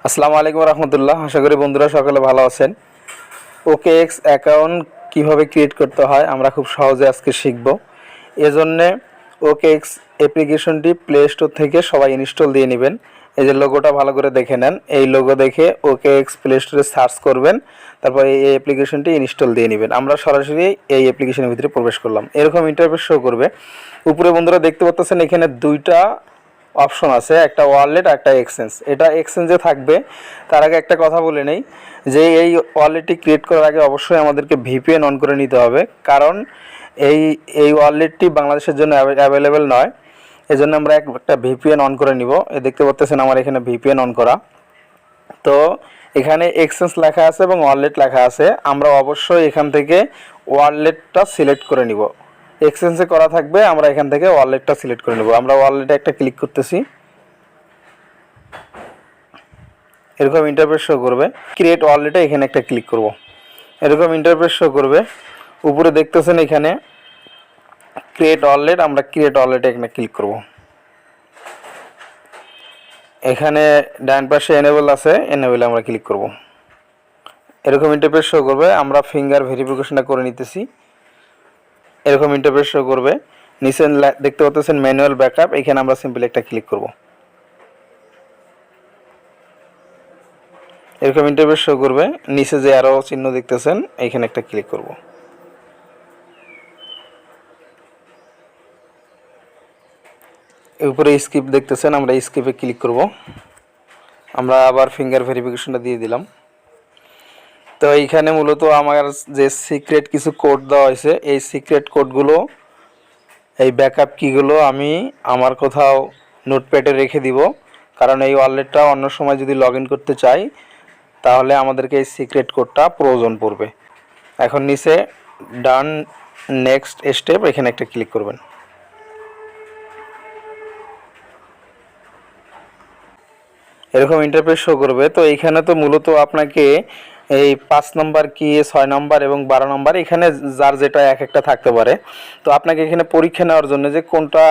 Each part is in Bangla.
আসসালামু আলাইকুম রহমতুল্লাহ। আশা করি বন্ধুরা সকলে ভালো আছেন। OKX অ্যাকাউন্ট কিভাবে ক্রিয়েট করতে হয় আমরা খুব সহজে আজকে শিখব। এজন্যে OKX অ্যাপ্লিকেশনটি প্লে স্টোর থেকে সবাই ইনস্টল দিয়ে নেবেন। এই যে লোগোটা ভালো করে দেখে নেন, এই লোগো দেখে OKX প্লে স্টোরে সার্চ করবেন, তারপর এই অ্যাপ্লিকেশনটি ইনস্টল দিয়ে নেবেন। আমরা সরাসরি এই অ্যাপ্লিকেশনের ভিতরে প্রবেশ করলাম। এরকম ইন্টারফেস শো করবে। উপরে বন্ধুরা দেখতে পাচ্ছেন এখানে দুইটা অপশন আছে, একটা ওয়ালেট আর একটা এক্সচেঞ্জ। এটা এক্সচেঞ্জে থাকবে। তার আগে একটা কথা বলে নেই যে এই ওয়ালেটটি ক্রিয়েট করার আগে অবশ্যই আমাদেরকে ভিপিএন অন করে নিতে হবে, কারণ এই এই ওয়ালেটটি বাংলাদেশের জন্য অ্যাভেলেবেল নয়। এজন্য আমরা একটা ভিপিএন অন করে নিব। দেখতে পাচ্ছেন আমার এখানে ভিপিএন অন করা। তো এখানে এক্সচেঞ্জ লেখা আছে এবং ওয়ালেট লেখা আছে। আমরা অবশ্যই এখান থেকে ওয়ালেটটা সিলেক্ট করে নিব। এক্সচেঞ্জে করা থাকবে, আমরা এখান থেকে ওয়ালেটটা সিলেক্ট করে নেব। আমরা ওয়ালেটে একটা ক্লিক করতেছি। এরকম ইন্টারফেস শো করবে। ক্রিয়েট ওয়ালেটে এখানে একটা ক্লিক করব। এরকম ইন্টারফেস শো করবে। উপরে দেখতেছেন এখানে ক্রিয়েট ওয়ালেট, আমরা ক্রিয়েট ওয়ালেটে এখানে ক্লিক করব। এখানে ডান পাশে এনেবল আছে, এনেবলে আমরা ক্লিক করব। এরকম ইন্টারফেস শো করবে। আমরা ফিঙ্গার ভেরিফিকেশনটা করে নিতেছি। এরকম ইন্টারফেস শো করবে। নিচে দেখতে পাচ্ছেন ম্যানুয়াল ব্যাকআপ, এখানে আমরা সিম্পলি একটা ক্লিক করব। এরকম ইন্টারফেস শো করবে। নিচে যে আরো চিহ্ন দেখতেছেন এখানে একটা ক্লিক করব। উপরে স্কিপ দেখতেছেন, আমরা স্কিপে ক্লিক করব। আমরা আবার ফিঙ্গার ভেরিফিকেশনটা দিয়ে দিলাম। তো এইখানে মূলত আমার যে সিক্রেট কিছু কোড দেওয়া হয়েছে, এই সিক্রেট কোডগুলো, এই ব্যাকআপ কিগুলো আমি আমার কোথাও নোটপ্যাডে রেখে দিব, কারণ এই ওয়ালেটটা অন্য সময় যদি লগ ইন করতে চাই তাহলে আমাদেরকে এই সিক্রেট কোডটা প্রয়োজন পড়বে। এখন নিচে ডান নেক্সট স্টেপ এখানে একটা ক্লিক করবেন। এরকম ইন্টারফেস শো করবে। তো এইখানে তো মূলত আপনাকে এই 5 নম্বর কি 6 নম্বর এবং 12 নম্বর এখানে যার যেটা এক একটা থাকতে পারে। তো আপনাকে এখানে পরীক্ষা নেওয়ার জন্য যে কোনটা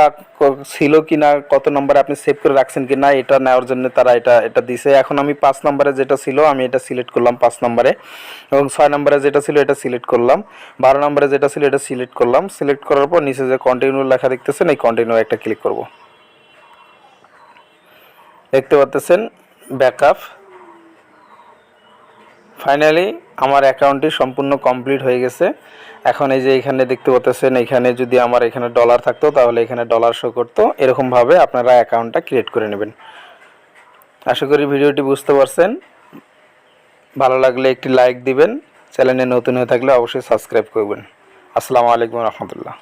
ছিল কি না, কত নম্বরে আপনি সেভ করে রাখছেন কি না, এটা নেওয়ার জন্য তারা এটা দিছে। এখন আমি 5 নম্বরে যেটা ছিল আমি এটা সিলেক্ট করলাম 5 নম্বরে, এবং 6 নম্বরে যেটা ছিল এটা সিলেক্ট করলাম, 12 নম্বরে যেটা ছিল এটা সিলেক্ট করলাম। সিলেক্ট করার পর নিচে যে কন্টিনিউ লেখা দেখতেছেন এই কন্টিনিউ একটা ক্লিক করব। দেখতে পাচ্ছেন ব্যাকআপ। ফাইনালি আমার অ্যাকাউন্টটি সম্পূর্ণ কমপ্লিট হয়ে গেছে। এখন এই যে এখানে দেখতে পাচ্ছেন, এখানে যদি আমার এখানে ডলার থাকতো তাহলে এখানে ডলার শো করতো। এরকমভাবে আপনারা অ্যাকাউন্টটা ক্রিয়েট করে নেবেন। আশা করি ভিডিওটি বুঝতে পারছেন। ভালো লাগলে একটি লাইক দিবেন। চ্যানেলে নতুন হয়ে থাকলে অবশ্যই সাবস্ক্রাইব করবেন। আসসালামু আলাইকুম রহমতুল্লাহ।